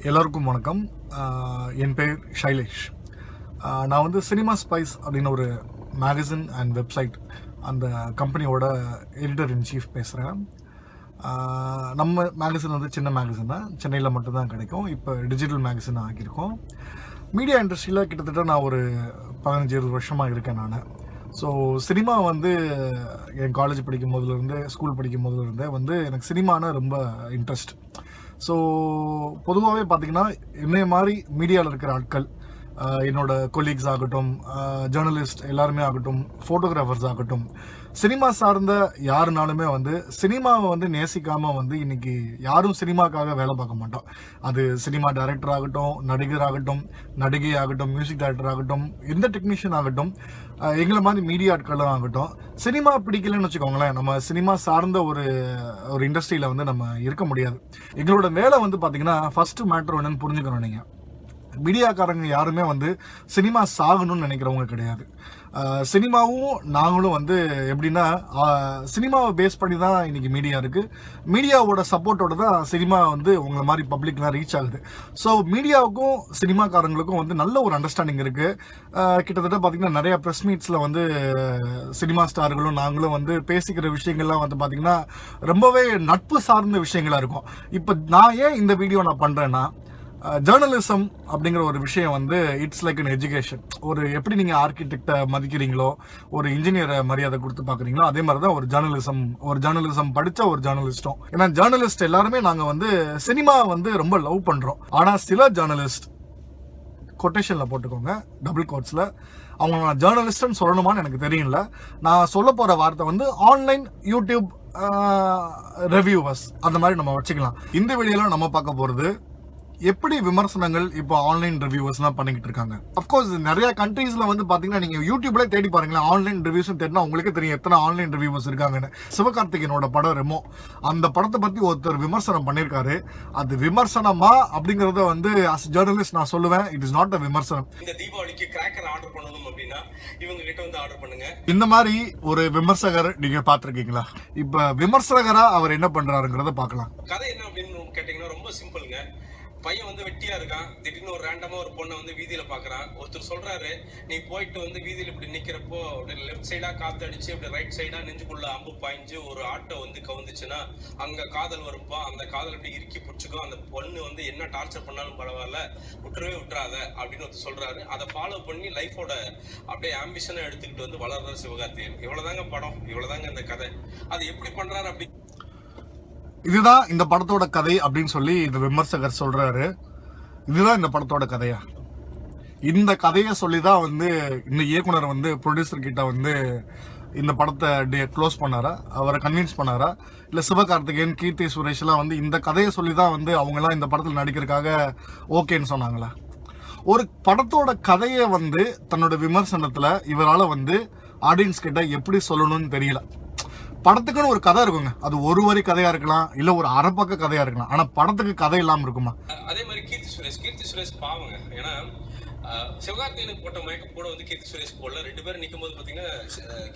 எல்லாருக்கும் வணக்கம். என் பேர் ஷைலேஷ். நான் வந்து சினிமா ஸ்பைஸ் அப்படின்னு ஒரு மேகசின் அண்ட் வெப்சைட் அந்த கம்பெனியோட எடிட்டர் இன் சீஃப் பேசுகிறேன். நம்ம மேகசின் வந்து சின்ன மேகசின் தான், சென்னையில் மட்டும்தான் கிடைக்கும். இப்போ டிஜிட்டல் மேகசின் ஆகியிருக்கோம். மீடியா இண்டஸ்ட்ரியில் கிட்டத்தட்ட நான் ஒரு 15-20 வருஷமாக இருக்கேன் நான். ஸோ சினிமா வந்து என் காலேஜ் படிக்கும் போதுலேருந்தே, ஸ்கூல் படிக்கும் போதுலேருந்தே வந்து எனக்கு சினிமானா ரொம்ப இன்ட்ரெஸ்ட். ஸோ பொதுவாகவே பார்த்திங்கன்னா என்னைய மாதிரி மீடியாவில் இருக்கிற ஆட்கள், என்னோட கொலீக்ஸ் ஆகட்டும், ஜேர்னலிஸ்ட் எல்லாருமே ஆகட்டும், ஃபோட்டோகிராஃபர்ஸ் ஆகட்டும், சினிமா சார்ந்த யாருனாலுமே வந்து சினிமாவை வந்து நேசிக்காமல் வந்து இன்றைக்கி யாரும் சினிமாக்காக வேலை பார்க்க மாட்டோம். அது சினிமா டைரக்டர் ஆகட்டும், நடிகர் ஆகட்டும், நடிகை ஆகட்டும், மியூசிக் டைரக்டர் ஆகட்டும், எந்த டெக்னீஷியன் ஆகட்டும், எங்களை மாதிரி மீடியா ஆட்களும் ஆகட்டும், சினிமா பிடிக்கலன்னு வச்சுக்கோங்களேன், நம்ம சினிமா சார்ந்த ஒரு இண்டஸ்ட்ரியில் வந்து நம்ம இருக்க முடியாது. எங்களோட வேலை வந்து பார்த்திங்கன்னா ஃபஸ்ட்டு மேட்ரு என்னன்னு புரிஞ்சுக்கணும். நீங்கள் மீடியாக்காரங்க யாருமே வந்து சினிமா சாகணும்னு நினைக்கிறவங்க கிடையாது. சினிமாவும் நாங்களும் வந்து எப்படின்னா, சினிமாவை பேஸ் பண்ணி தான் இன்றைக்கி மீடியா இருக்குது. மீடியாவோட சப்போர்ட்டோட தான் சினிமா வந்து உங்களை மாதிரி பப்ளிக்லாம் ரீச் ஆகுது. ஸோ மீடியாவுக்கும் சினிமாக்காரங்களுக்கும் வந்து நல்ல ஒரு அண்டர்ஸ்டாண்டிங் இருக்குது. கிட்டத்தட்ட பார்த்திங்கன்னா நிறையா ப்ரெஸ் மீட்ஸில் வந்து சினிமா ஸ்டார்களும் நாங்களும் வந்து பேசிக்கிற விஷயங்கள்லாம் வந்து பார்த்திங்கன்னா ரொம்பவே நட்பு சார்ந்த விஷயங்களாக இருக்கும். இப்போ நான் ஏன் இந்த வீடியோ நான் பண்ணுறேன்னா, ஜேர்னலிசம் அப்படிங்கிற ஒரு விஷயம் வந்து இட்ஸ் லைக் அன் எஜுகேஷன். ஒரு எப்படி நீங்கள் ஆர்கிடெக்டை மதிக்கிறீங்களோ, ஒரு இன்ஜினியரை மரியாதை கொடுத்து பார்க்குறீங்களோ, அதே மாதிரி தான் ஒரு ஜேர்னலிசம் படித்த ஒரு ஜேர்னலிஸ்ட்டும். ஏன்னா ஜேர்னலிஸ்ட் எல்லாருமே நாங்கள் வந்து சினிமா வந்து ரொம்ப லவ் பண்ணுறோம். ஆனால் சில ஜேர்னலிஸ்ட், கொட்டேஷனில் போட்டுக்கோங்க, டபுள் கோட்ஸில், அவங்க நான் ஜேர்னலிஸ்ட்னு சொல்லணுமான்னு எனக்கு தெரியல. நான் சொல்ல போகிற வார்த்தை வந்து ஆன்லைன் யூடியூப் ரிவ்யூவர்ஸ், அந்த மாதிரி நம்ம வச்சுக்கலாம். இந்த வீடியோவில் நம்ம பார்க்க போகிறது எப்படி விமர்சனங்கள் இப்போ ஆன்லைன் ரிவ்யூவர்ஸ்லாம் பண்ணிக்கிட்டு இருக்காங்க. அஃப்கோர்ஸ் நிறைய கண்ட்ரீஸ்ல வந்து பாத்தீங்கன்னா நீங்க யூடியூப்ல தேடி பாருங்களேன், ஆன்லைன் ரிவ்யூஸ் தேடினா உங்களுக்கு தெரியும் எத்தனை ஆன்லைன் ரிவ்யூவர்ஸ் இருக்காங்கன்னு. சிவகார்த்திகேயனோட படம் ரெமோ, அந்த படத்தை பத்தி ஒருத்தர் விமர்சனம் பண்ணியிருக்காரு. அது விமர்சனமா அப்படிங்கறத வந்து அஸ் ஜேர்னலிஸ்ட் நான் சொல்லுவேன், இட் இஸ் நாட் அ விமர்சனம். இந்த தீபாவளிக்கு கிராக்கர் ஆர்டர் பண்ணணும் அப்படின்னா இவங்க கிட்ட வந்து ஆர்டர் பண்ணுங்க. இந்த மாதிரி ஒரு விமர்சகர் நீங்க பாத்திருக்கீங்களா? இப்ப விமர்சகரா அவர் என்ன பண்றாருங்கிறத பார்க்கலாம். கதை என்ன அப்படின்னு கேட்டீங்கன்னா ரொம்ப சிம்பிளுங்க. பையன் வந்து வெட்டியா இருக்கான், திடீர்னு ஒரு ரேண்டமா ஒரு பொண்ணை வந்து வீதியில பாக்குறான். ஒருத்தர் சொல்றாரு, நீ போயிட்டு வந்து வீதியில இப்படி நிக்கிறப்போ லெஃப்ட் சைடா காத்து அடிச்சு இப்படி ரைட் சைடா நெஞ்சுக்குள்ள அம்பு பாய்ஞ்சு ஒரு ஆட்டோ வந்து கவுந்துச்சுன்னா அங்க காதல் வரும்பா, அந்த காதல் இப்படி இறுக்கி பிடிச்சிக்கும், அந்த பொண்ணு வந்து என்ன டார்ச்சர் பண்ணாலும் பரவாயில்ல, விட்டுறாத அப்படின்னு ஒருத்தர் சொல்றாரு. அதை ஃபாலோ பண்ணி லைஃபோட அப்படியே ஆம்பிஷனை எடுத்துக்கிட்டு வந்து வளர்ற சிவகார்த்திகேயன். இவ்வளவுதாங்க படம், இவ்வளவுதாங்க இந்த கதை. அது எப்படி பண்றாரு அப்படி, இதுதான் இந்த படத்தோட கதை அப்படின்னு சொல்லி இந்த விமர்சகர் சொல்றாரு. இதுதான் இந்த படத்தோட கதையா? இந்த கதையை சொல்லி தான் வந்து இந்த இயக்குனர் வந்து ப்ரொடியூசர் கிட்ட வந்து இந்த படத்தை க்ளோஸ் பண்ணாரா, அவரை கன்வின்ஸ் பண்ணாரா, இல்லை சிவகார்த்திகேயன், கீர்த்தி சுரேஷ்லாம் வந்து இந்த கதையை சொல்லி தான் வந்து அவங்கெல்லாம் இந்த படத்தில் நடிக்கிறதுக்காக ஓகேன்னு சொன்னாங்களா? ஒரு படத்தோட கதையை வந்து தன்னோட விமர்சனத்தில் இவரால் வந்து ஆடியன்ஸ் கிட்ட எப்படி சொல்லணும்னு தெரியல. படத்துக்குன்னு ஒரு கதை இருக்குங்க, அது ஒரு வரி கதையா இருக்கலாம், இல்ல ஒரு அரைப்பக்க கதையா இருக்கலாம். ஆனா படத்துக்கு கதை இல்லாம இருக்குமா? அதே மாதிரி கீர்த்தி சுரேஷ் பாவங்க. ஏன்னா சிவகார்த்திகேயனுக்கு போட்ட மேக்கப் கூட வந்து கீர்த்தி சுரேஷ் போடல. ரெண்டு பேரும் நிற்கும் போது பாத்தீங்கன்னா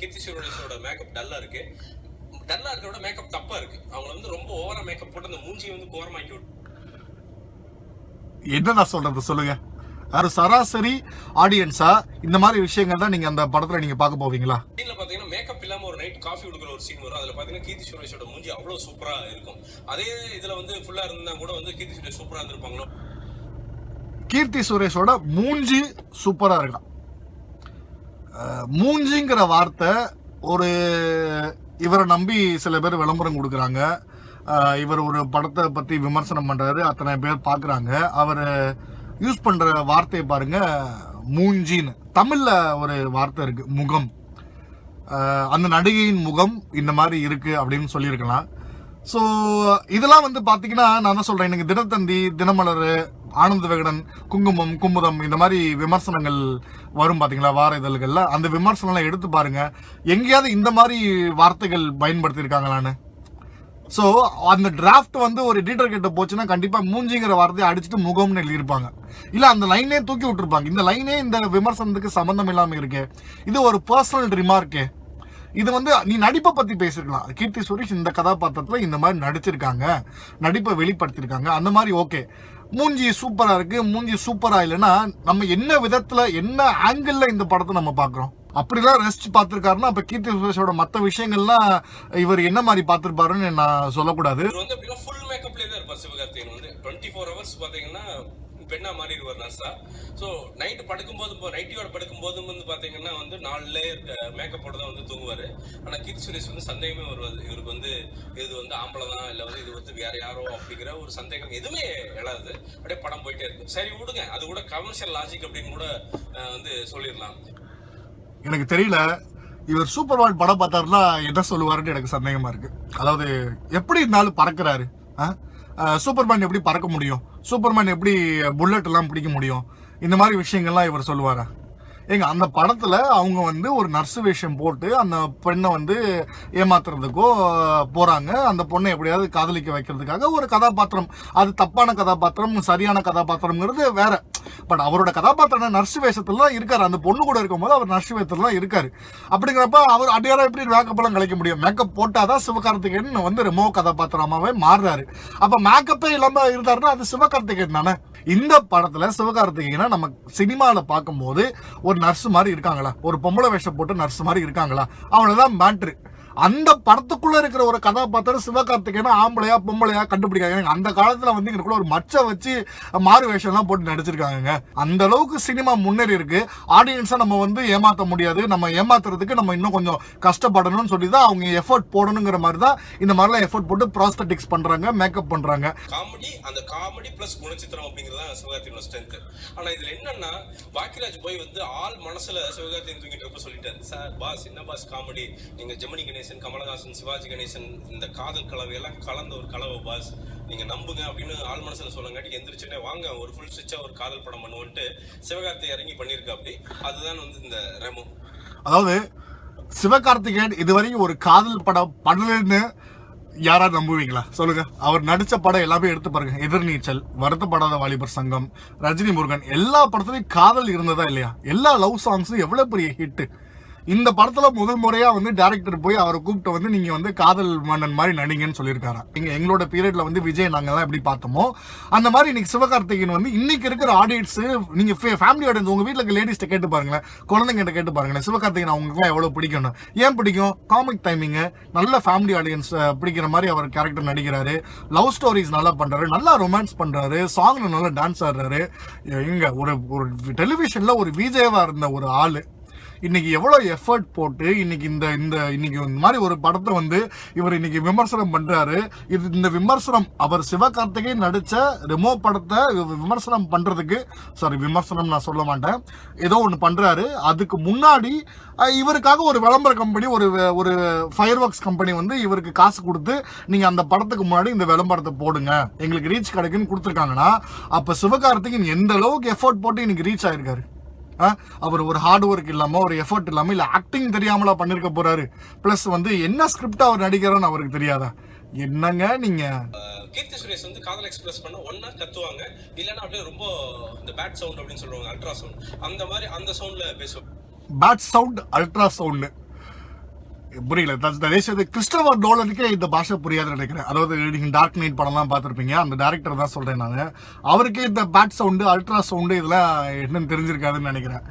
கீர்த்தி சுரேஷோட மேக்கப் டல்லா இருக்கு. டல்லா இருக்கிறோட மேக்கப் தப்பா இருக்கு. அவங்க வந்து ரொம்ப ஓவரா மேக்கப் போட்டு அந்த மூஞ்சியை வந்து கோரமாக்கி விட்டு, என்ன நான் சொல்றது சொல்லுங்க. ஒரு சராசரி ஆடியன்ஸா இந்த மாதிரி விஷயங்கள் தான் நீங்க அந்த படத்துல நீங்க பார்க்க போவீங்களா? சீன்ல பாத்தீங்கன்னா மேக்கப் இல்லாம ஒரு நைட் காஃபி குடுக்குற ஒரு சீன் வரும். அதுல பாத்தீங்கன்னா கீர்த்தி சுரேஷோட மூஞ்சி அவ்வளவு சூப்பரா இருக்கும். அதே இதுல வந்து ஃபுல்லா இருந்தா கூட வந்து கீர்த்தி சுரேஷ் சூப்பரா இருந்திருப்பாங்களோ. கீர்த்தி சுரேஷோட மூஞ்சி சூப்பரா இருக்கலாம். மூஞ்சிங்கிற வார்த்தை ஒரு இவரை நம்பி சில பேர் விளம்பரம் கொடுக்குறாங்க. இவர் ஒரு படத்தை பத்தி விமர்சனம் பண்றாரு, அத்தனை பேர் பாக்குறாங்க. அவர் யூஸ் பண்ற வார்த்தையை பாருங்க, மூஞ்சின்னு. தமிழ்ல ஒரு வார்த்தை இருக்கு, முகம். அந்த நடிகையின் முகம் இந்த மாதிரி இருக்கு அப்படின்னு சொல்லியிருக்கலாம். ஸோ இதெல்லாம் வந்து பார்த்தீங்கன்னா நான் தான் சொல்றேன், எனக்கு தினத்தந்தி, தினமலர், ஆனந்த விகடன், குங்குமம், குமுதம் இந்த மாதிரி விமர்சனங்கள் வரும் பார்த்தீங்களா வார இதழ்கள்ல. அந்த விமர்சனம்லாம் எடுத்து பாருங்க, எங்கேயாவது இந்த மாதிரி வார்த்தைகள் பயன்படுத்தியிருக்காங்களான்னு. ஸோ அந்த டிராஃப்ட் வந்து ஒரு எடிட்டர் கிட்ட போச்சுன்னா கண்டிப்பாக மூஞ்சிங்கிற வார்த்தையை அடிச்சுட்டு முகம்னு எழுதியிருப்பாங்க, இல்லை அந்த லைனே தூக்கி விட்டுருப்பாங்க. இந்த லைனே இந்த விமர்சனத்துக்கு சம்மந்தம் இல்லாமல் இருக்கு, இது ஒரு பர்சனல் ரிமார்க்கு. இது வந்து நீ நடிப்பை பற்றி பேசிருக்கலாம். கீர்த்தி சுரேஷ் இந்த கதாபாத்திரத்தில் இந்த மாதிரி நடிச்சிருக்காங்க, நடிப்பை வெளிப்படுத்தியிருக்காங்க, அந்த மாதிரி ஓகே. மூஞ்சி சூப்பரா இருக்கு, மூஞ்சி சூப்பரா இல்லைன்னா நம்ம என்ன விதத்துல என்ன ஆங்கிள் இந்த படத்தை நம்ம பாக்குறோம்? அப்படிலாம் ரசிச்சு பார்த்திருக்காருன்னா அப்ப கீர்த்தி சுரேஷோட மத்த விஷயங்கள்லாம் இவர் என்ன மாதிரி பார்த்திருப்பாருன்னு நான் சொல்லக்கூடாது. இவர் வந்து அப்படின்னா ஃபுல் மேக்கப்லயே தான் இருப்பார் சிவகார்த்திகேயன் வந்து 24 ஹவர்ஸ் பாத்தீங்கன்னா பெண்ணா மாறிடுவார் நர்ஸா. ஸோ நைட்டு படுக்கும்போது நைட்டியோட படுக்கும்போதும் வந்து பாத்தீங்கன்னா வந்து 4 லேயர் மேக்கப்போட தான் வந்து தூங்குவாரு. ஆனா கீர்த்தி சுரேஷ் வந்து சந்தேகமே வருவாது, இவருக்கு வந்து இது வந்து ஆம்பளை தான் இல்ல வந்து இது வந்து வேற யாரோ அப்படிங்கிற ஒரு சந்தேகம் எதுவுமே எழாது. அப்படியே படம் போயிட்டே இருக்கும். சரி விடுங்க, அது கூட கமர்ஷியல் லாஜிக் அப்படின்னு கூட வந்து சொல்லிடலாம். எனக்கு தெரியல, இவர் சூப்பர்மேன் படம் பார்த்தாருன்னா என்ன சொல்லுவாருன்னு எனக்கு சந்தேகமா இருக்கு. அதாவது எப்படி இருந்தாலும் பறக்குறாரு, சூப்பர்மேன் எப்படி பறக்க முடியும், சூப்பர்மேன் எப்படி புல்லட் எல்லாம் பிடிக்க முடியும், இந்த மாதிரி விஷயங்கள்லாம் இவர் சொல்லுவாரா? ஏங்க அந்த படத்துல அவங்க வந்து ஒரு நர்ஸ் வேஷம் போட்டு அந்த பெண்ணை வந்து ஏமாத்துறதுக்கோ போறாங்க. அந்த பொண்ணை எப்படியாவது காதலிக்க வைக்கிறதுக்காக ஒரு கதாபாத்திரம், அது தப்பான கதாபாத்திரம் சரியான கதாபாத்திரம்ங்கிறது வேற. பட் அவரோட கதாபாத்திரம் நர்ஸ் வேஷத்துல தான் இருக்காரு. அந்த பொண்ணு கூட இருக்கும் போது அவர் நர்ஸ் வேஷத்துல தான் இருக்காரு. அப்படிங்கிறப்ப அவர் அடியாரா எப்படி மேக்கப் எல்லாம் கலைக்க முடியும்? மேக்கப் போட்டாதான் சிவகார்த்திகேயன் வந்து ரெமோ கதாபாத்திரமாவே மாறுறாரு. அப்ப மேக்கப்பே இல்லாம இருந்தாருன்னா அது சிவகார்த்திகேயன் தானே. இந்த படத்துல சிவகார்த்திகேயனை நம்ம சினிமால பார்க்கும்போது ஒரு நர்ஸ் மாதிரி இருக்காங்களா, ஒரு பொம்பளை வேஷம் போட்டு நர்ஸ் மாதிரி இருக்காங்களா, அவ்வளவுதான் மேட்ரு. அந்த படத்துக்குள்ள இருக்கிற ஒரு கதாபாத்திரம் சிவகார்த்திகேயனா ஆம்பளையா பொம்பளையா கண்டுபிடிக்காங்க. அந்த காலத்துல வந்து எங்களுக்குள்ள ஒரு மச்ச வச்சு மாறு வேஷம் எல்லாம் போட்டு நடிச்சிருக்காங்க. அந்த அளவுக்கு சினிமா முன்னேறி இருக்கு. ஆடியன்ஸா நம்ம வந்து ஏமாத்த முடியாது, நம்ம ஏமாத்துறதுக்கு நம்ம இன்னும் கொஞ்சம் கஷ்டப்படணும்னு சொல்லி தான் அவங்க எஃபர்ட் போடணுங்கிற மாதிரி தான் இந்த மாதிரிலாம் எஃபர்ட் போட்டு ப்ராஸ்தட்டிக்ஸ் பண்றாங்க, மேக்கப் பண்றாங்க. காமெடி, அந்த காமெடி பிளஸ் குணச்சித்திரம் அப்படிங்கறத சிவகார்த்திகேயனோட ஸ்ட்ரென்த். ஆனா இதுல என்னன்னா பாக்கியராஜ் போய் வந்து ஆள் மனசுல சிவகார்த்திகேயன் தூங்கிட்டு இருப்ப சொல்லிட்டாரு, சார் பாஸ் என்ன பாஸ் காமெடி, நீங்க ஜெமினி கணேசன், கமலஹாசன், சிவாஜி கணேசன் இந்த காதல் கலவையெல்லாம் கலந்த ஒரு கலவை பாஸ், நீங்க நம்புங்க அப்படின்னு ஆள் மனசுல சொல்லுங்காட்டி எந்திரிச்சுட்டே வாங்க ஒரு ஃபுல் ஸ்விட்சா ஒரு காதல் படம் பண்ணுவோன்ட்டு சிவகார்த்திகேயன் இறங்கி பண்ணிருக்கா. அப்படி அதுதான் வந்து இந்த ரெமோ. அதாவது சிவகார்த்திகேயன் இதுவரைக்கும் ஒரு காதல் படம் பண்ணலன்னு யாராவது நம்புவீங்களா சொல்லுங்க? அவர் நடிச்ச படம் எல்லாமே எடுத்து பாருங்க. எதிர்நீச்சல், வருத்தப்படாத வாலிபர் சங்கம், ரஜினி முருகன், எல்லா படத்துலயும் காதல் இருந்ததா இல்லையா? எல்லா லவ் சாங்ஸும் எவ்வளவு பெரிய ஹிட். இந்த படத்துல முதல் முறையா வந்து டைரக்டர் போய் அவரை கூப்பிட்டு வந்து நீங்க வந்து காதல் மன்னன் மாதிரி நடிங்கன்னு சொல்லியிருக்காரு. எங்களோட பீரியட்ல வந்து விஜய் நாங்கெல்லாம் எப்படி பார்த்தோமோ அந்த மாதிரி இன்னைக்கு சிவகார்த்திகேயன் வந்து இன்னைக்கு இருக்கிற ஆடியன்ஸ், நீங்க ஃபேமிலி ஆடியன்ஸ் உங்க வீட்டுல லேடிஸ்ட கேட்டு பாருங்களேன், குழந்தைங்கிட்ட கேட்டு பாருங்களேன், சிவகார்த்திகேயன் அவங்களுக்கு எவ்வளவு பிடிக்கணும். ஏன் பிடிக்கும்? காமிக் டைமிங், நல்ல ஃபேமிலி ஆடியன்ஸ் பிடிக்கிற மாதிரி அவர் கேரக்டர் நடிக்கிறாரு, லவ் ஸ்டோரிஸ் நல்லா பண்றாரு, நல்லா ரொமான்ஸ் பண்றாரு, சாங்ல நல்லா டான்ஸ் ஆடுறாரு. இங்க ஒரு டெலிவிஷன்ல ஒரு விஜயவா இருந்த ஒரு ஆளு இன்னைக்கு எவ்வளவு எஃபர்ட் போட்டு இன்னைக்கு இன்னைக்கு இந்த மாதிரி ஒரு படத்தை வந்து இவர் இன்னைக்கு விமர்சனம் பண்றாரு. இந்த விமர்சனம் அவர் சிவகார்த்திகேயன் நடிச்ச ரெமோ படத்தை விமர்சனம் பண்றதுக்கு, சாரி விமர்சனம் நான் சொல்ல மாட்டேன், ஏதோ ஒன்று பண்றாரு. அதுக்கு முன்னாடி இவருக்காக ஒரு விளம்பர கம்பெனி, ஒரு ஃபயர் ஒர்க்ஸ் கம்பெனி வந்து இவருக்கு காசு கொடுத்து நீங்க அந்த படத்துக்கு முன்னாடி இந்த விளம்பரத்தை போடுங்க எங்களுக்கு ரீச் கிடைக்குன்னு கொடுத்துருக்காங்கன்னா அப்ப சிவகார்த்திகேயன் எந்த அளவுக்கு எஃபர்ட் போட்டு இன்னைக்கு ரீச் ஆயிருக்காரு. அவர் ஒரு ஹார்ட் ஒர்க் இல்லாம ஒரு எஃபர்ட் இல்லாம இல்ல ஆக்டிங் தெரியாமலா பண்ணிருக்க போறாரு. பிளஸ் வந்து என்ன ஸ்கிரிப்ட் அவர் நடிக்கிறான்னு அவருக்கு தெரியாதா? என்னங்க நீங்க? கீர்த்தி சுரேஷ் வந்து காதல் எக்ஸ்பிரஸ் பண்ண ஒன்னா கத்துவாங்க, இல்லன்னா அப்படியே ரொம்ப இந்த பேட் சவுண்ட் அப்படின்னு சொல்லுவாங்க, அல்ட்ரா சவுண்ட், அந்த மாதிரி அந்த சவுண்ட்ல பேசுவாங்க. பேட் சவுண்ட், அல்ட்ரா சவுண்ட் புரியல. கிறிஸ்டோபர் நோலனுக்கே இந்த பாஷை புரியாதுன்னு நினைக்கிறேன். அதாவது நீங்க டார்க் நைட் படம்லாம் பார்த்துருப்பீங்க, அந்த டேரக்டர் தான் சொல்றேன் நான். அவருக்கே இந்த பேட் சவுண்டு, அல்ட்ரா சவுண்டு இதெல்லாம் என்னன்னு தெரிஞ்சிருக்காதுன்னு நினைக்கிறேன்.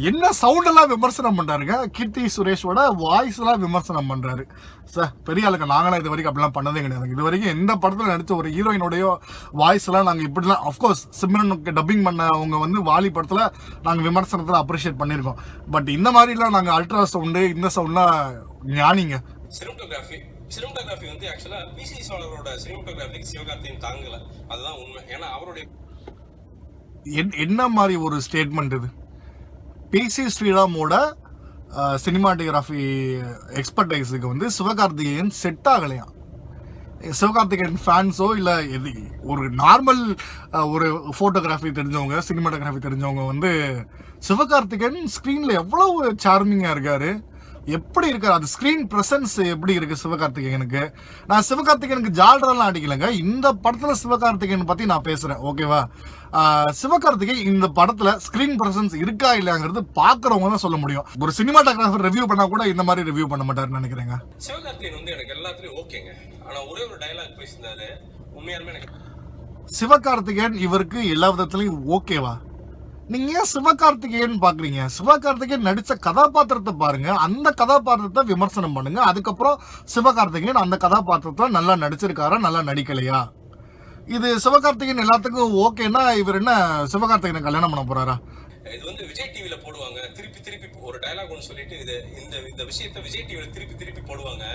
என்ன சவுண்ட் எல்லாம் விமர்சனம் பண்றாருங்க. கீர்த்தி சுரேஷோட வாய்ஸ் எல்லாம் விமர்சனம் பண்றாரு. சார் பெரிய ஆளுங்க, நாங்களாம் இது வரைக்கும் அப்படிலாம் பண்ணதே கிடையாது. இது வரைக்கும் எந்த படத்துல நடிச்ச ஒரு ஹீரோயினோடைய வாய்ஸ் எல்லாம் நாங்க இப்படிலாம், அப்கோர்ஸ் சிம்ரனுக்கு டப்பிங் பண்ண அவங்க வந்து வாலி படத்துல நாங்க விமர்சனத்துல அப்ரிஷியேட் பண்ணிருக்கோம். பட் இந்த மாதிரி எல்லாம் நாங்க அல்ட்ரா சவுண்டு இந்த சவுண்ட்லாம் ஞானிங்க. சினிமாட்டோகிராஃபி வந்து ஆக்சுவலா பிசி சோழரோட சினிமாட்டோகிராஃபிக்கு சிவகார்த்திகேயன் தாங்கல, அதுதான் உண்மை. ஏன்னா அவருடைய என்ன மாதிரி ஒரு ஸ்டேட்மெண்ட் இது? பிசி ஸ்ரீராமோட சினிமாட்டோகிராஃபி எக்ஸ்பர்டைஸுக்கு வந்து சிவகார்த்திகேயன் செட் ஆகலையா? சிவகார்த்திகேயன் ஃபேன்ஸோ இல்லை எது ஒரு நார்மல் ஒரு ஃபோட்டோகிராஃபி தெரிஞ்சவங்க, சினிமாட்டோகிராஃபி தெரிஞ்சவங்க வந்து சிவகார்த்திகேயன் ஸ்க்ரீனில் எவ்வளவு சார்மிங்காக இருக்காரு, எப்படி இருக்காரு, அது ஸ்கிரீன் பிரசன்ஸ் எப்படி இருக்கு சிவகார்த்திகேயனுக்கு. நான் சிவகார்த்திகேயனுக்கு ஜால்ரெல்லாம் அடிக்கலைங்க, இந்த படத்துல சிவகார்த்திகேயன் பத்தி நான் பேசுறேன், ஓகேவா? சிவகார்த்திகேயன் இந்த படத்துல ஸ்கிரீன் பிரசன்ஸ் இருக்கா இல்லையாங்கிறது பாக்குறவங்க தான் சொல்ல முடியும். ஒரு சினிமாட்டோகிராஃபர் ரிவ்யூ பண்ணா கூட இந்த மாதிரி ரிவ்யூ பண்ண மாட்டாருன்னு நினைக்கிறேங்க. சிவகார்த்திகேயன் வந்து எனக்கு எல்லாத்துலயும் ஓகேங்க, ஆனா ஒரே ஒரு டயலாக் பேசினாரு உண்மையாலுமே எனக்கு சிவகார்த்திகேயன் இவருக்கு எல்லா விதத்துலயும் ஓகேவா? நீங்க ஏன் சிவகார்த்திகேயன் பாக்குறீங்க? சிவகார்த்திகேயன் நடிச்ச கதாபாத்திரத்தை பாருங்க, அந்த கதாபாத்திரத்தை விமர்சனம் பண்ணுங்க. அதுக்கப்புறம் சிவகார்த்திகேயன் அந்த கதாபாத்திரத்தை நல்லா நடிச்சிருக்காரா நல்லா நடிக்கலையா? இது சிவகார்த்திகேயன் எல்லாத்துக்கும் ஓகேன்னா இவர் என்ன சிவகார்த்திகேயனை கல்யாணம் பண்ண போறாரா? இது வந்து விஜய் டிவில போடுவாங்க, திருப்பி திருப்பி ஒரு டயலாக் ஒன்று சொல்லிட்டு இது இந்த விஷயத்த விஜய் டிவில திருப்பி திருப்பி போடுவாங்க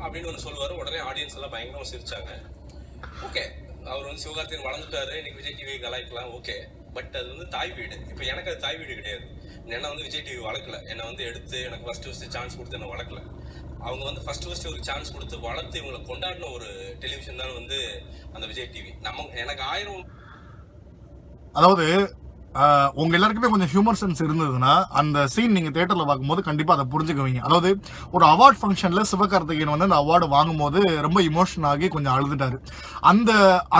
அப்படின்னு ஒன்று சொல்லுவாரு. உடனே ஆடியன்ஸ் எல்லாம் பயங்கரமா சிரிச்சாங்க. ஓகே, அவர் வந்து சிவகார்த்திகேயன் வளர்ந்துட்டாரு, இன்னைக்கு விஜய் டிவி கலாய்க்கலாம், ஓகே. பட் அது வந்து தாய் வீடு. இப்போ எனக்கு அது தாய் வீடு கிடையாது. என்ன வந்து விஜய் டிவி வளர்க்கல, என்னை வந்து எடுத்து எனக்கு ஃபர்ஸ்ட் சான்ஸ் கொடுத்து என்ன வளர்க்கல. அவங்க வந்து ஃபர்ஸ்ட் ஒரு சான்ஸ் கொடுத்து வளர்த்து இவங்களை கொண்டாடின ஒரு டெலிவிஷன் தான் வந்து அந்த விஜய் டிவி. எனக்கு 1000 அதாவது உங்க எல்லாருக்குமே கொஞ்சம் ஹியூமர் சென்ஸ் இருந்ததுன்னா அந்த சீன் நீங்க தியேட்டர்ல பார்க்கும்போது கண்டிப்பா அதை புரிஞ்சுக்குவீங்க. அதாவது ஒரு அவார்ட் ஃபங்க்ஷன்ல சிவகார்த்திகேயன் வந்து அந்த அவார்டு வாங்கும்போது ரொம்ப இமோஷன் ஆகி கொஞ்சம் அழுதுட்டாரு. அந்த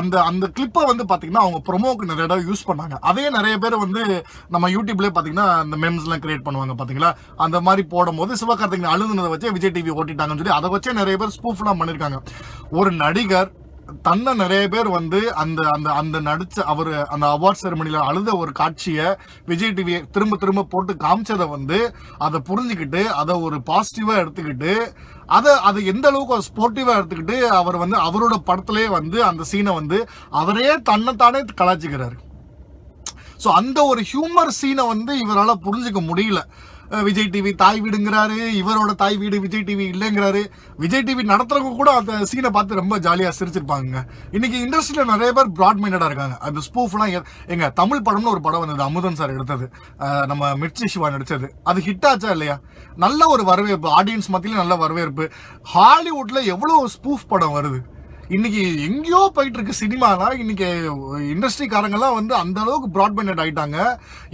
அந்த அந்த கிளிப்பை வந்து பாத்தீங்கன்னா அவங்க ப்ரொமோக்கு நிறைய இடம் யூஸ் பண்ணாங்க. அதே நிறைய பேர் வந்து நம்ம யூடியூப்லயே பாத்தீங்கன்னா அந்த மெம்ஸ் எல்லாம் கிரியேட் பண்ணுவாங்க பாத்தீங்களா, அந்த மாதிரி போடும் போது சிவகார்த்திகேயன் அழுதுனதை வச்சு விஜய் டிவி ஓட்டிட்டாங்கன்னு சொல்லி அதை வச்சே நிறைய பேர் ஸ்பூஃப் எல்லாம் பண்ணிருக்காங்க. ஒரு நடிகர் தன்னை நிறைய பேர் வந்து அந்த அந்த அந்த நடிச்ச அவர் அந்த அவார்ட் செரமனில அழுத ஒரு காட்சியை விஜய் டிவி திரும்ப திரும்ப போட்டு காமிச்சதை வந்து அதை புரிஞ்சுக்கிட்டு அதை ஒரு பாசிட்டிவா எடுத்துக்கிட்டு அதை எந்த அளவுக்கு ஸ்போர்ட்டிவா எடுத்துக்கிட்டு அவர் வந்து அவரோட படத்திலே வந்து அந்த சீனை வந்து அவரே தன்னைத்தானே கலாச்சிக்கிறாரு. ஸோ அந்த ஒரு ஹியூமர் சீனை வந்து இவரால் புரிஞ்சுக்க முடியல. விஜய் டிவி தாய் வீடுங்கிறாரு, இவரோட தாய் வீடு விஜய் டிவி இல்லைங்கிறாரு. விஜய் டிவி நடத்துறவங்க கூட அந்த சீனை பார்த்து ரொம்ப ஜாலியாக சிரிச்சிருப்பாங்க. இன்னைக்கு இண்டஸ்ட்ரியில நிறைய பேர் பிராட் மைண்டடா இருக்காங்க. அந்த ஸ்பூஃப்லாம் எங்க தமிழ் படம்னு ஒரு படம் வந்தது, அமுதன் சார் எடுத்தது, நம்ம மிர்ச்சி சிவா நடிச்சது. அது ஹிட் ஆச்சா இல்லையா? நல்ல ஒரு வரவேற்பு, ஆடியன்ஸ் மத்தியில நல்ல வரவேற்பு. ஹாலிவுட்ல எவ்வளவு ஸ்பூஃப் படம் வருது. இன்னைக்கு எங்கேயோ போயிட்டு இருக்கு சினிமானா. இன்னைக்கு இண்டஸ்ட்ரிக்காரங்கெல்லாம் வந்து அந்த அளவுக்கு ப்ராட்பேண்டட் ஆயிட்டாங்க.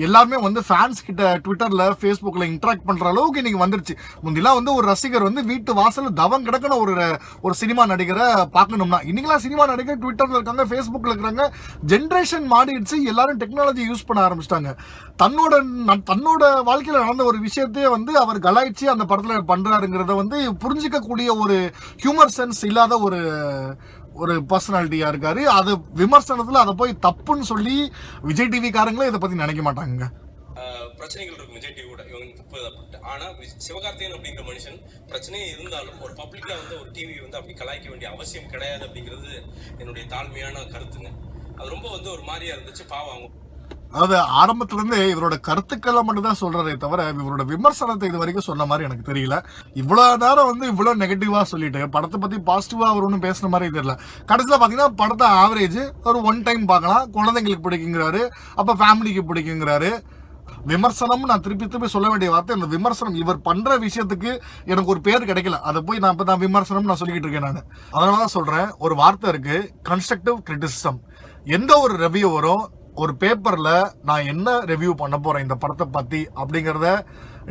எல்லாருமே வந்து ஃபேன்ஸ் கிட்ட ட்விட்டர்ல ஃபேஸ்புக்ல இன்டராக்ட் பண்ற அளவுக்கு இன்னைக்கு வந்துருச்சு. முந்திலாம் வந்து ஒரு ரசிகர் வந்து வீட்டு வாசல்ல தவம் கிடக்கணும் ஒரு சினிமா நடிகரை பார்க்கணும்னா. இன்னைக்கெல்லாம் சினிமா நடிகர் ட்விட்டர்ல இருக்காங்க, ஃபேஸ்புக்ல இருக்காங்க. ஜென்ரேஷன் மாறிடுச்சு, எல்லாரும் டெக்னாலஜி யூஸ் பண்ண ஆரம்பிச்சிட்டாங்க. தன்னோட வாழ்க்கையில நடந்த ஒரு விஷயத்தையே வந்து அவர் கலாய்ச்சி அந்த படத்துல பண்றாருங்கிறத வந்து புரிஞ்சிக்க கூடிய ஒரு ஹியூமர் சென்ஸ் இல்லாத ஒரு பர்சனாலிட்டியா இருக்காரு. அது விமர்சனத்துல அதை போய் தப்புன்னு சொல்லி விஜய் டிவி காரங்களே இதை பத்தி நினைக்க மாட்டாங்க. பிரச்சனைகள் இருக்கும் விஜய் டிவியோட, இவங்க ஆனா சிவகார்த்திகேயன் அப்படிங்கிற மனுஷன் பிரச்சனையே இருந்தாலும் ஒரு பப்ளிக்கா வந்து ஒரு டிவி வந்து அப்படி கலாய்க்க வேண்டிய அவசியம் கிடையாது அப்படிங்கிறது என்னுடைய தாழ்மையான கருத்துங்க. அது ரொம்ப வந்து ஒரு மாதிரியா இருந்துச்சு, பாவம். அதாவது ஆரம்பத்துல இருந்தே இவரோட கருத்துக்களை மட்டும் தான் சொல்றதே தவிர இவரோட விமர்சனத்தை இது வரைக்கும் சொன்ன மாதிரி எனக்கு தெரியல. இவ்வளவு நேரம் வந்து இவ்வளவு நெகட்டிவா சொல்லிட்டு படத்தை பத்தி பாசிட்டிவா அவர் ஒன்றும் பேசுன மாதிரி தெரியல. கடைசியில பாத்தீங்கன்னா படத்தை ஆவரேஜ் ஒரு 1 டைம் பார்க்கலாம், குழந்தைங்களுக்கு பிடிக்குங்கிறாரு, அப்ப ஃபேமிலிக்கு பிடிக்குங்கிறாரு. விமர்சனம், நான் திருப்பி சொல்ல வேண்டிய வார்த்தை அந்த விமர்சனம். இவர் பண்ற விஷயத்துக்கு எனக்கு ஒரு பேர் கிடைக்கல, அதை போய் நான் இப்ப விமர்சனம் நான் சொல்லிக்கிட்டு இருக்கேன். நான் அதனாலதான் சொல்றேன், ஒரு வார்த்தை இருக்கு, கன்ஸ்ட்ரக்டிவ் கிரிட்டிசிசம். எந்த ஒரு ரிவ்யூ வரும், ஒரு பேப்பர்ல நான் என்ன ரிவ்யூ பண்ண போறேன் இந்த படத்தை பத்தி அப்படிங்கறத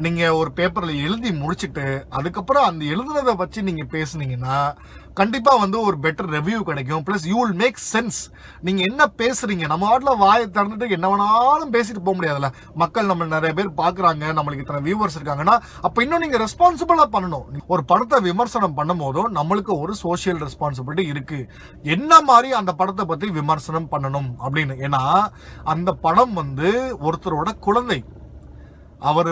நீங்க ஒரு பேப்பர்ல எழுதி முடிச்சுட்டு அதுக்கப்புறம் அந்த எழுதுனதை வச்சு நீங்க பேசுனீங்கன்னா கண்டிப்பா வந்து ஒரு பெட்டர் ரிவ்யூ கிடைக்கும். Plus you will make sense. நீங்க என்ன பேசுறீங்க, நம்ம வாட்டில வாயை திறந்துட்டு என்ன வேணாலும் பேசிட்டு போக முடியாதுல்ல. மக்கள் நம்ம நிறைய பேர் பாக்குறாங்க, நம்மளுக்கு இத்தனை வியூவர்ஸ் இருக்காங்கன்னா அப்ப இன்னும் நீங்க ரெஸ்பான்சிபிளா பண்ணணும். ஒரு படத்தை விமர்சனம் பண்ணும் போதும் நம்மளுக்கு ஒரு சோசியல் ரெஸ்பான்சிபிலிட்டி இருக்கு, என்ன மாதிரி அந்த படத்தை பத்தி விமர்சனம் பண்ணணும் அப்படின்னு. ஏன்னா அந்த படம் வந்து ஒருத்தரோட குழந்தை, அவர்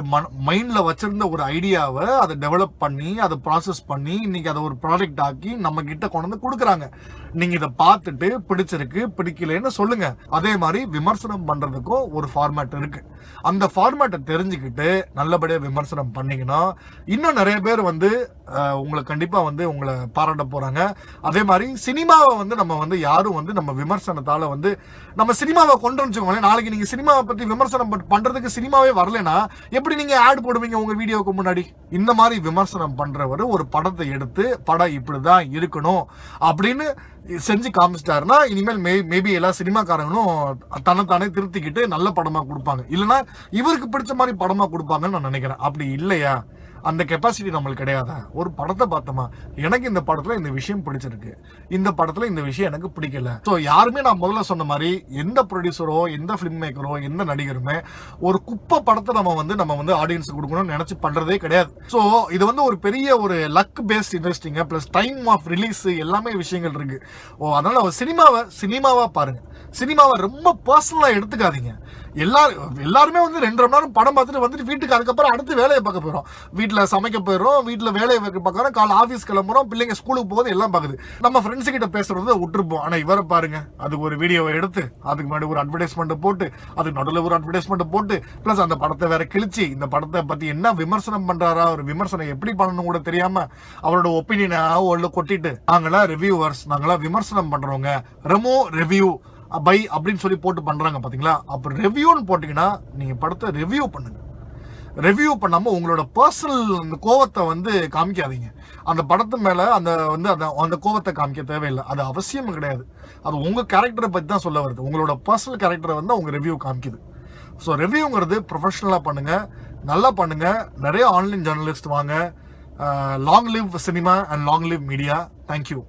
மைண்ட்ல வச்சிருந்த ஒரு ஐடியாவை அதை டெவலப் பண்ணி அதை ப்ராசஸ் பண்ணி இன்னைக்கு அதை ஒரு ப்ராடக்ட் ஆக்கி நம்ம கிட்ட கொண்டு வந்து கொடுக்குறாங்க. நீங்க இதை பார்த்துட்டு பிடிச்சிருக்கு பிடிக்கலன்னு சொல்லுங்க. அதே மாதிரி விமர்சனம் பண்றதுக்கும் ஒரு ஃபார்மேட் இருக்கு. அந்த ஃபார்மேட்டை தெரிஞ்சுக்கிட்டு நல்லபடியா விமர்சனம் பண்ணீங்கன்னா இன்னும் நிறைய பேர் வந்து உங்களை கண்டிப்பா வந்து உங்களை பாராட்ட போறாங்க. அதே மாதிரி சினிமாவை வந்து நம்ம வந்து யாரும் வந்து நம்ம விமர்சனத்தால வந்து நம்ம சினிமாவை கொண்டு வந்துச்சுக்கோங்களேன். நாளைக்கு நீங்க சினிமாவை பத்தி விமர்சனம் பண்றதுக்கு சினிமாவே வரலன்னா எப்படி நீங்க ஆட் போடுவீங்க உங்க வீடியோக்கு முன்னாடி? இந்த மாதிரி விமர்சனம் பண்றவர் ஒரு படத்தை எடுத்து படம் இப்படிதான் இருக்கணும் அப்படின்னு செஞ்சு காமிச்சிட்டாருன்னா இனிமேல் மேபி எல்லா சினிமாக்காரங்களும் தன்னைத்தானே திருத்திக்கிட்டு நல்ல படமா கொடுப்பாங்க, இல்லைன்னா இவருக்கு பிடிச்ச மாதிரி படமா கொடுப்பாங்கன்னு நான் நினைக்கிறேன். அப்படி இல்லையா, அந்த கெப்பாசிட்டி நம்மளுக்கு கிடையாதா? ஒரு படத்தை பார்த்தோமா, எனக்கு இந்த படத்துல இந்த விஷயம் பிடிச்சிருக்கு, இந்த படத்துல இந்த விஷயம் எனக்கு பிடிக்கல. ஸோ யாருமே நான் முதல்ல சொன்ன மாதிரி எந்த ப்ரொடியூசரோ எந்த ஃபிலிம் மேக்கரோ எந்த நடிகருமே ஒரு குப்பை படத்தை நம்ம வந்து ஆடியன்ஸுக்கு கொடுக்கணும்னு நினைச்சு பண்றதே கிடையாது. ஸோ இது வந்து ஒரு பெரிய ஒரு லக் பேஸ்ட் இன்வெஸ்டிங்க பிளஸ் டைம் ஆஃப் ரிலீஸ் எல்லாமே விஷயங்கள் இருக்கு. அதனால சினிமாவா பாருங்க. சினிமாவை ரொம்ப பர்சனலா எடுத்துக்காதீங்க. எல்லாருமே வந்து 2.5 மணி நேரம் படம் பார்த்துட்டு வந்துட்டு வீட்டுக்கு அதுக்கப்புறம் அடுத்து வேலையை பார்க்க போயிடும். வீட்டில் சமைக்க போயிடும், வீட்டில் வேலையை பார்க்குறோம், காலை ஆஃபீஸ் கிளம்புறோம், பிள்ளைங்க ஸ்கூலுக்கு போகுது, எல்லாம் பார்க்குது. நம்ம ஃப்ரெண்ட்ஸ் கிட்ட பேசுறத விட்டுருப்போம். ஆனால் இவரை பாருங்க, அதுக்கு ஒரு வீடியோவை எடுத்து அதுக்கு முன்னாடி ஒரு அட்வர்டைஸ்மெண்ட் போட்டு அதுக்கு நடுவில் ஒரு அட்வர்டைஸ்மெண்ட் போட்டு பிளஸ் அந்த படத்தை வேற கிழிச்சு இந்த படத்தை பத்தி என்ன விமர்சனம் பண்றாரா, ஒரு விமர்சனம் எப்படி பண்ணணும் கூட தெரியாம அவரோட ஒப்பீனியனை உள்ள கொட்டிட்டு நாங்களாம் ரிவ்யூவர்ஸ், நாங்களாம் விமர்சனம் பண்றவங்க, ரெமோ ரிவ்யூ பை அப்படின்னு சொல்லி போட்டு பண்றாங்க பாத்தீங்களா? அப்ப ரிவ்யூன்னு போட்டீங்கன்னா நீங்க படத்தை ரிவ்யூ பண்ணுங்க. ரிவ்யூ பண்ணாம உங்களோட பர்சனல் கோவத்தை வந்து காமிக்காதீங்க. அந்த படத்து மேல அந்த கோவத்தை காமிக்க தேவையில்லை, அது அவசியம் கிடையாது. அது உங்க கேரக்டரை பத்தி தான் சொல்ல வருது. உங்களோட பர்சனல் கேரக்டரை வந்து உங்க ரிவ்யூ காமிக்குது. ஸோ ரிவ்யூங்கிறது ப்ரொஃபஷனலா பண்ணுங்க, நல்லா பண்ணுங்க. நிறைய ஆன்லைன் ஜேர்னலிஸ்ட் வாங்க. Long live cinema and long live media. Thank you.